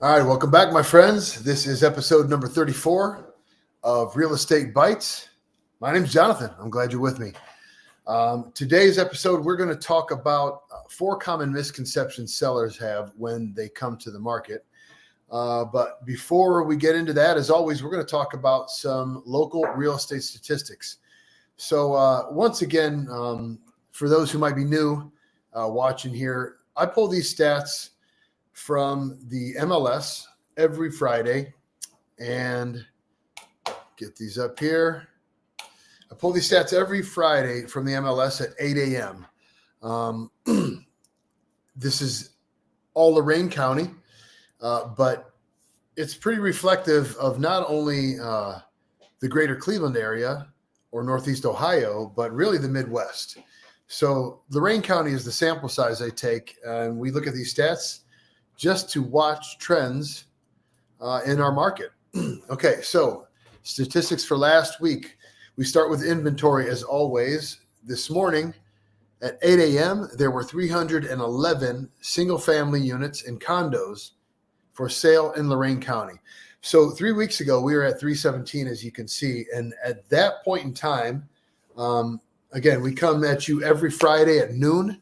All right, welcome back, my friends. This is episode number 34 of Real Estate Bites. My name's Jonathan. I'm glad you're with me. Today's episode, we're going to talk about 4 common misconceptions sellers have when they come to the market. But before we get into that, as always, we're going to talk about some local real estate statistics. So once again, for those who might be new watching here, I pull these stats from the MLS every Friday, and get these up here. I pull these stats every Friday from the MLS at 8 a.m. This is all Lorain County, but it's pretty reflective of not only the greater Cleveland area or Northeast Ohio, but really the Midwest. So Lorain County is the sample size I take, and we look at these stats just to watch trends in our market. Okay, so statistics for last week. We start with inventory as always. This morning at 8 a.m., there were 311 single-family units and condos for sale in Lorain County. So 3 weeks ago, we were at 317, as you can see. And at that point in time, again, we come at you every Friday at noon.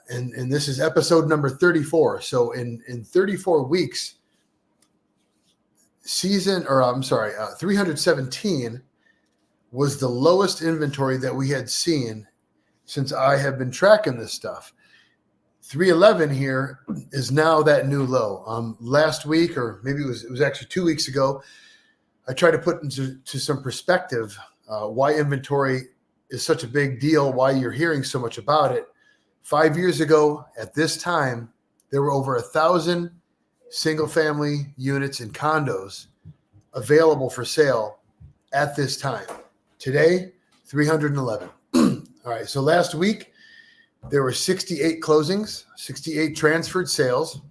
And this is episode number 34. So in 34 weeks, 317 was the lowest inventory that we had seen since I have been tracking this stuff. 311 here is now that new low. Last week, or maybe it was actually 2 weeks ago, I tried to put into some perspective why inventory is such a big deal, why you're hearing so much about it. 5 years ago, at this time, there were over 1,000 single-family units and condos available for sale at this time. Today, 311. All right, so last week, there were 68 closings, 68 transferred sales.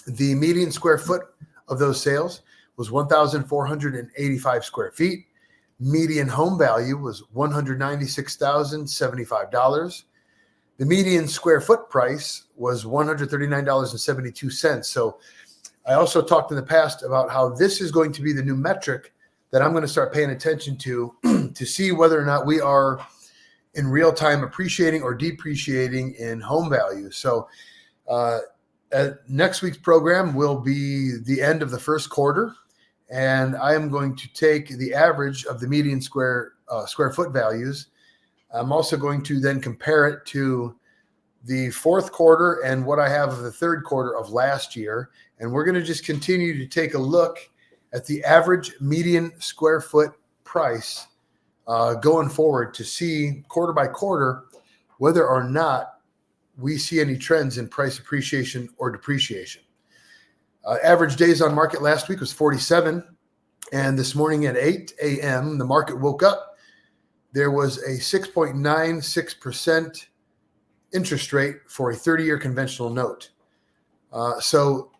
The median square foot of those sales was 1,485 square feet. Median home value was $196,075. The median square foot price was $139.72. So I also talked in the past about how this is going to be the new metric that I'm going to start paying attention to see whether or not we are in real time appreciating or depreciating in home value. So next week's program will be the end of the first quarter, and I am going to take the average of the median square foot values. I'm also going to then compare it to the fourth quarter and what I have of the third quarter of last year. And we're going to just continue to take a look at the average median square foot price going forward to see quarter by quarter whether or not we see any trends in price appreciation or depreciation. Average days on market last week was 47. And this morning at 8 a.m., the market woke up. There was a 6.96% interest rate for a 30-year conventional note. So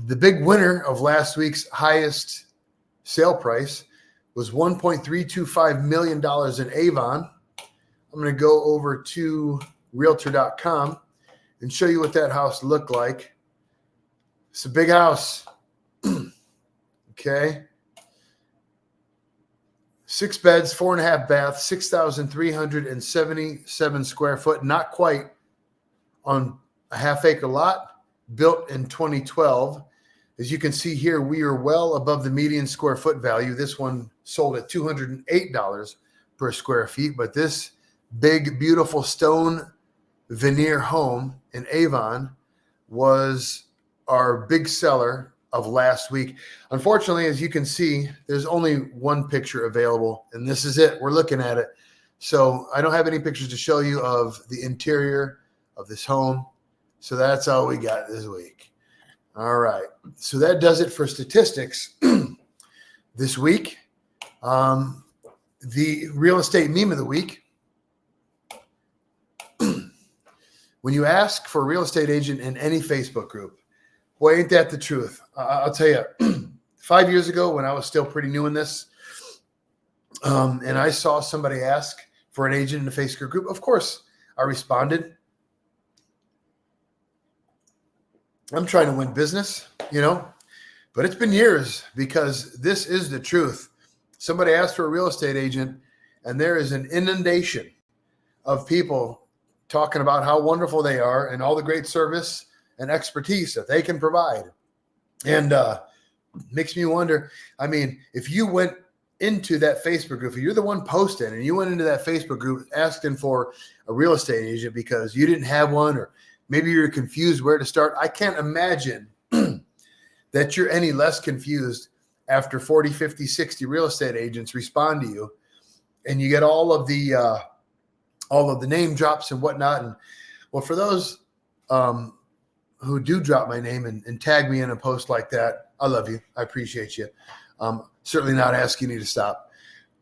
the big winner of last week's highest sale price was $1.325 million in Avon. I'm going to go over to Realtor.com and show you what that house looked like. It's a big house. Okay. 6 beds, 4.5 baths, 6,377 square foot, not quite, on a half-acre lot, built in 2012. As you can see here, we are well above the median square foot value. This one sold at $208 per square feet, but this big, beautiful stone veneer home in Avon was our big seller of last week. Unfortunately, as you can see, there's only one picture available, and this is it. We're looking at it. So I don't have any pictures to show you of the interior of this home. So that's all we got this week. All right. So that does it for statistics this week. The real estate meme of the week. When you ask for a real estate agent in any Facebook group, boy, ain't that the truth. I'll tell you, 5 years ago when I was still pretty new in this, and I saw somebody ask for an agent in a Facebook group, of course, I responded. I'm trying to win business, you know. But it's been years, because this is the truth. Somebody asked for a real estate agent, and there is an inundation of people talking about how wonderful they are and all the great service and expertise that they can provide. And makes me wonder, I mean, if you went into that Facebook group, if you're the one posting and you went into that Facebook group asking for a real estate agent because you didn't have one, or maybe you're confused where to start, I can't imagine that you're any less confused after 40, 50, 60 real estate agents respond to you, and you get all of the name drops and whatnot. And well, for those who do drop my name and tag me in a post like that, I love you. I appreciate you. Certainly not asking you to stop,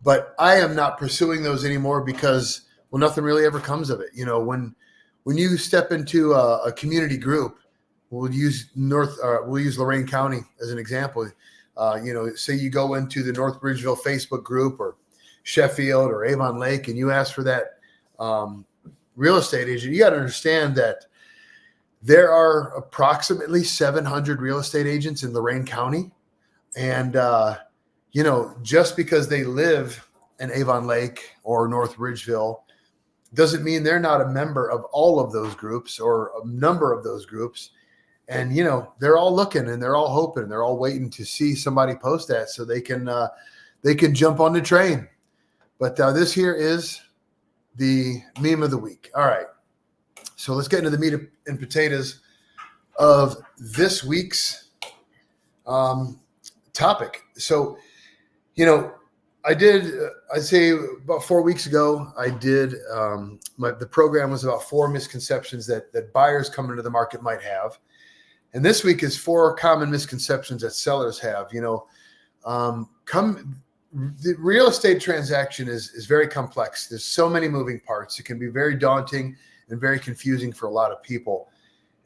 but I am not pursuing those anymore because, well, nothing really ever comes of it. You know, when you step into a community group, we'll use Lorain County as an example. Say you go into the North Bridgeville Facebook group, or Sheffield or Avon Lake, and you ask for that real estate agent, you got to understand that there are approximately 700 real estate agents in Lorain County. And, just because they live in Avon Lake or North Bridgeville doesn't mean they're not a member of all of those groups or a number of those groups. And, they're all looking and they're all hoping and they're all waiting to see somebody post that so they can jump on the train. But this here is the meme of the week. All right. So let's get into the meat and potatoes of this week's topic. So, I'd say about 4 weeks ago, I did, the program was about 4 misconceptions that buyers coming into the market might have. And this week is 4 common misconceptions that sellers have. The real estate transaction is very complex. There's so many moving parts. It can be very daunting and very confusing for a lot of people.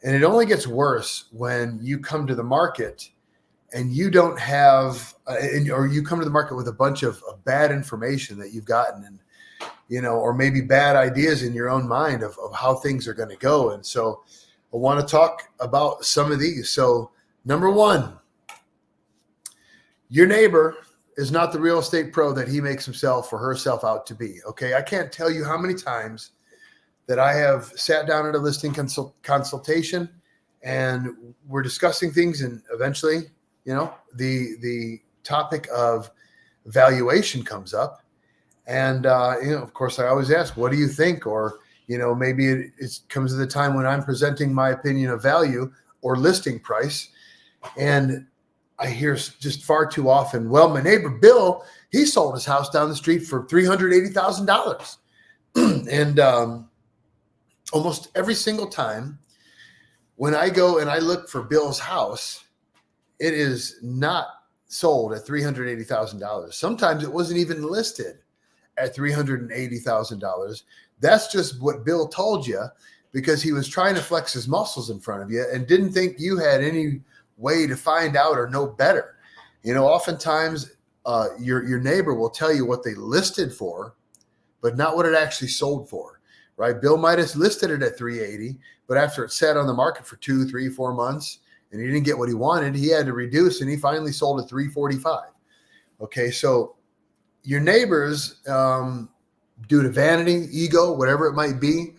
And it only gets worse when you come to the market and you don't have, or you come to the market with a bunch of bad information that you've gotten, and, or maybe bad ideas in your own mind of how things are going to go. And so I want to talk about some of these. So number 1, your neighbor is not the real estate pro that he makes himself or herself out to be. Okay. I can't tell you how many times that I have sat down at a listing consultation and we're discussing things, and eventually, the topic of valuation comes up. And, of course, I always ask, what do you think? Or, maybe it comes to the time when I'm presenting my opinion of value or listing price. And I hear just far too often, well, my neighbor Bill, he sold his house down the street for $380,000. And almost every single time when I go and I look for Bill's house, it is not sold at $380,000. Sometimes it wasn't even listed at $380,000. That's just what Bill told you because he was trying to flex his muscles in front of you and didn't think you had any way to find out or know better. Oftentimes your neighbor will tell you what they listed for, but not what it actually sold for, right? Bill might have listed it at $380,000, but after it sat on the market for 2, 3, 4 months, and he didn't get what he wanted, he had to reduce, and he finally sold at $345,000. Okay, so your neighbors, due to vanity, ego, whatever it might be,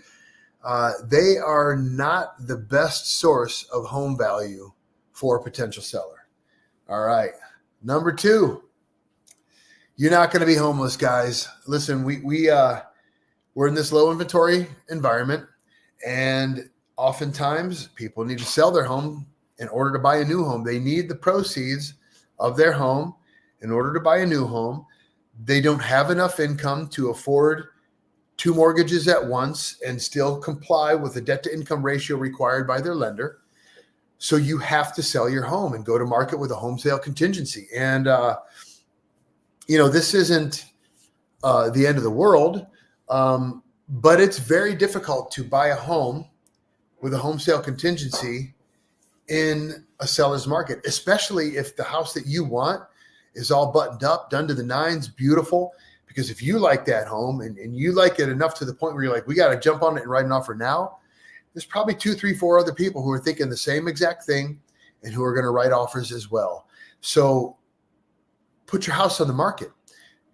they are not the best source of home value for a potential seller. All right, number 2, you're not going to be homeless, guys. Listen, we're in this low inventory environment, and oftentimes people need to sell their home in order to buy a new home. They need the proceeds of their home in order to buy a new home. They don't have enough income to afford 2 mortgages at once and still comply with the debt to income ratio required by their lender. So you have to sell your home and go to market with a home sale contingency. And, this isn't the end of the world, but it's very difficult to buy a home with a home sale contingency in a seller's market, especially if the house that you want is all buttoned up, done to the nines, beautiful. Because if you like that home and you like it enough to the point where you're like, we got to jump on it and write an offer now, there's probably 2, 3, 4 other people who are thinking the same exact thing and who are going to write offers as well. So put your house on the market.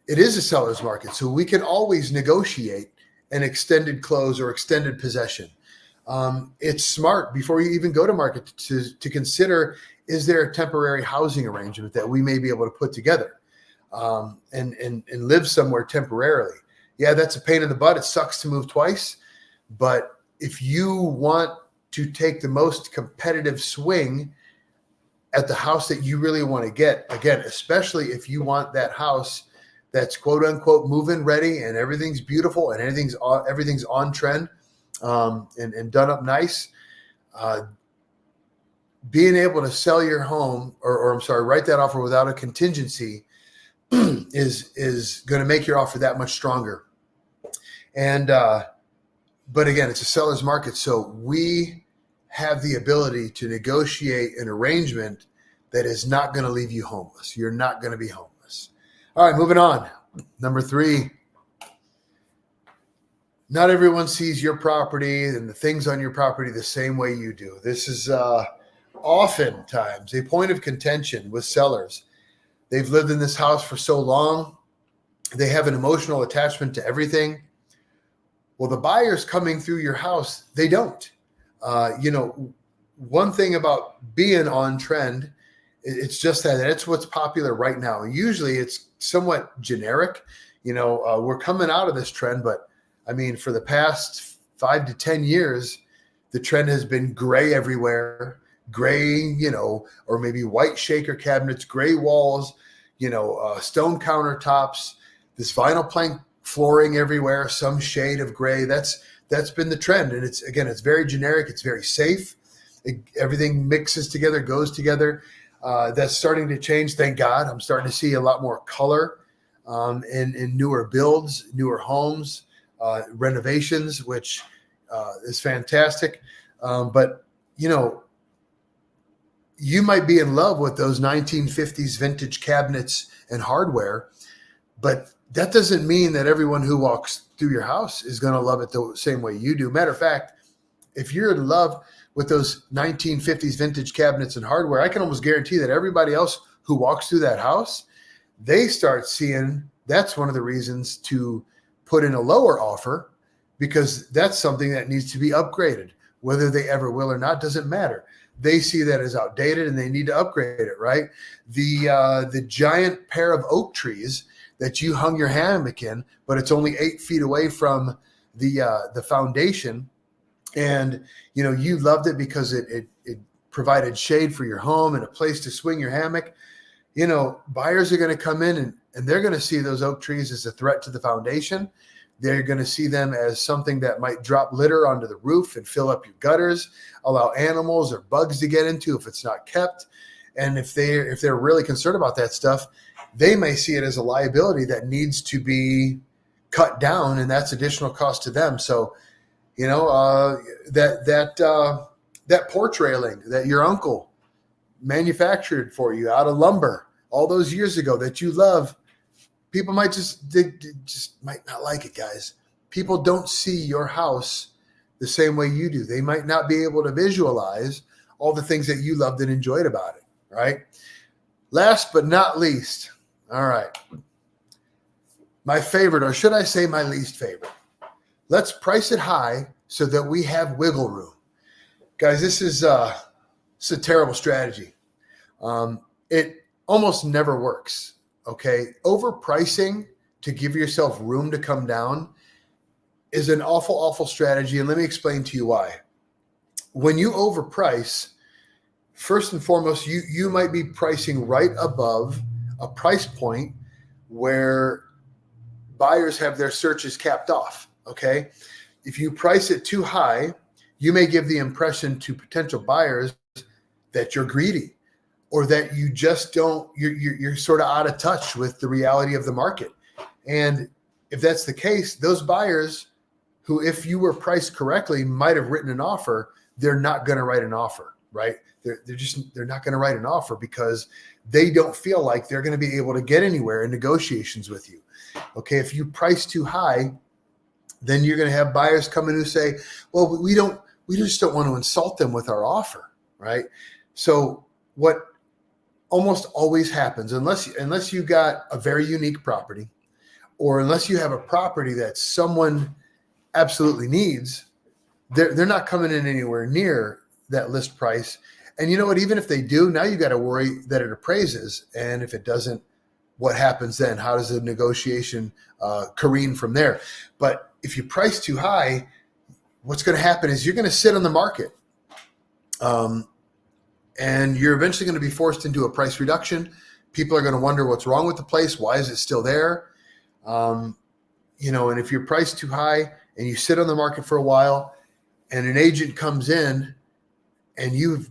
It is a seller's market, so we can always negotiate an extended close or extended possession. It's smart before you even go to market to consider, is there a temporary housing arrangement that we may be able to put together and live somewhere temporarily? Yeah, that's a pain in the butt. It sucks to move twice. But if you want to take the most competitive swing at the house that you really want to get, again, especially if you want that house that's quote unquote move-in ready and everything's beautiful and everything's on trend and done up nice, being able to sell your home or I'm sorry, write that offer without a contingency is going to make your offer that much stronger. And but again, it's a seller's market, so we have the ability to negotiate an arrangement that is not going to leave you homeless. You're not going to be homeless. All right, moving on. Number 3, not everyone sees your property and the things on your property the same way you do. This is oftentimes a point of contention with sellers. They've lived in this house for so long. They have an emotional attachment to everything. Well, the buyers coming through your house, they don't. One thing about being on trend, it's just that it's what's popular right now. And usually it's somewhat generic. We're coming out of this trend, but I mean, for the past 5 to 10 years, the trend has been gray everywhere, gray, or maybe white shaker cabinets, gray walls, stone countertops, this vinyl plank flooring everywhere, some shade of gray. That's been the trend. And it's very generic. It's very safe. Everything mixes together, goes together. That's starting to change. Thank God. I'm starting to see a lot more color in newer builds, newer homes, renovations, which is fantastic. But you might be in love with those 1950s vintage cabinets and hardware, but that doesn't mean that everyone who walks through your house is going to love it the same way you do. Matter of fact, if you're in love with those 1950s vintage cabinets and hardware, I can almost guarantee that everybody else who walks through that house, they start seeing that's one of the reasons to put in a lower offer, because that's something that needs to be upgraded. Whether they ever will or not doesn't matter. They see that as outdated and they need to upgrade it, right? The giant pair of oak trees that you hung your hammock in, but it's only 8 feet away from the foundation, and you loved it because it provided shade for your home and a place to swing your hammock. Buyers are going to come in and they're going to see those oak trees as a threat to the foundation. They're going to see them as something that might drop litter onto the roof and fill up your gutters, allow animals or bugs to get into if it's not kept. And if they're really concerned about that stuff, they may see it as a liability that needs to be cut down, and that's additional cost to them. So, that porch railing that your uncle manufactured for you out of lumber all those years ago that you love, people might just might not like it, guys. People don't see your house the same way you do. They might not be able to visualize all the things that you loved and enjoyed about it, right? Last but not least, all right, my favorite, or should I say my least favorite, let's price it high so that we have wiggle room. Guys, this is a terrible strategy. It almost never works. Okay, overpricing to give yourself room to come down is an awful strategy, and let me explain to you why. When you overprice, first and foremost, you might be pricing right above a price point where buyers have their searches capped off. Okay, if you price it too high, you may give the impression to potential buyers that you're greedy, or that you just you're sort of out of touch with the reality of the market. And if that's the case, those buyers who, if you were priced correctly, might have written an offer, they're not going to write an offer, right? They're not going to write an offer because they don't feel like they're going to be able to get anywhere in negotiations with you. Okay, if you price too high, then you're going to have buyers come in who say, well, we just don't want to insult them with our offer, right? So what almost always happens unless you got a very unique property, or unless you have a property that someone absolutely needs. They're not coming in anywhere near that list price. And you know what? Even if they do, now you got to worry that it appraises. And if it doesn't, what happens then? How does the negotiation careen from there? But if you price too high, what's going to happen is you're going to sit on the market. And you're eventually going to be forced into a price reduction. People are going to wonder what's wrong with the place. Why is it still there? And if you're priced too high and you sit on the market for a while and an agent comes in and you've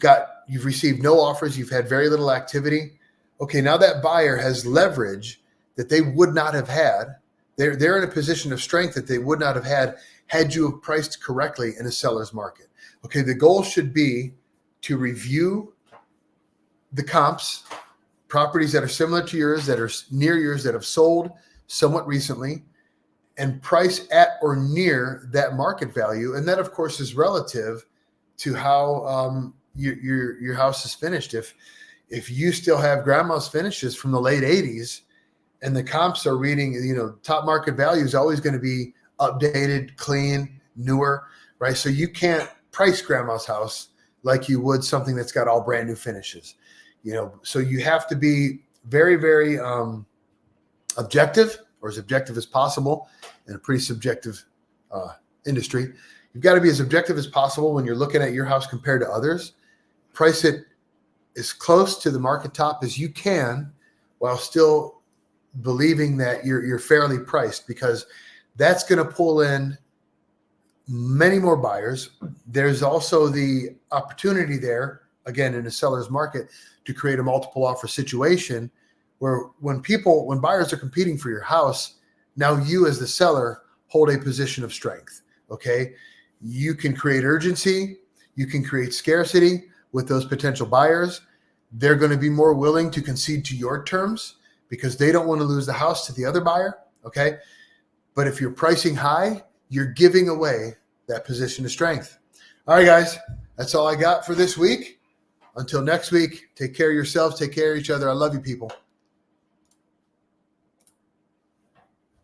received no offers, you've had very little activity. Okay, now that buyer has leverage that they would not have had. They're in a position of strength that they would not have had you have priced correctly in a seller's market. Okay, the goal should be to review the comps, properties that are similar to yours, that are near yours, that have sold somewhat recently, and price at or near that market value. And that, of course, is relative to how your house is finished. If you still have grandma's finishes from the late 80s and the comps are reading, top market value is always going to be updated, clean, newer, right? So you can't price grandma's house like you would something that's got all brand new finishes. So you have to be very, very objective, or as objective as possible in a pretty subjective industry. You've got to be as objective as possible when you're looking at your house compared to others. Price it as close to the market top as you can while still believing that you're fairly priced, because that's going to pull in many more buyers. There's also the opportunity there, again, in a seller's market, to create a multiple offer situation where when buyers are competing for your house, now you as the seller hold a position of strength. Okay. You can create urgency. You can create scarcity with those potential buyers. They're going to be more willing to concede to your terms because they don't want to lose the house to the other buyer. Okay. But if you're pricing high, you're giving away that position of strength. All right, guys, that's all I got for this week. Until next week, take care of yourselves, take care of each other. I love you, people.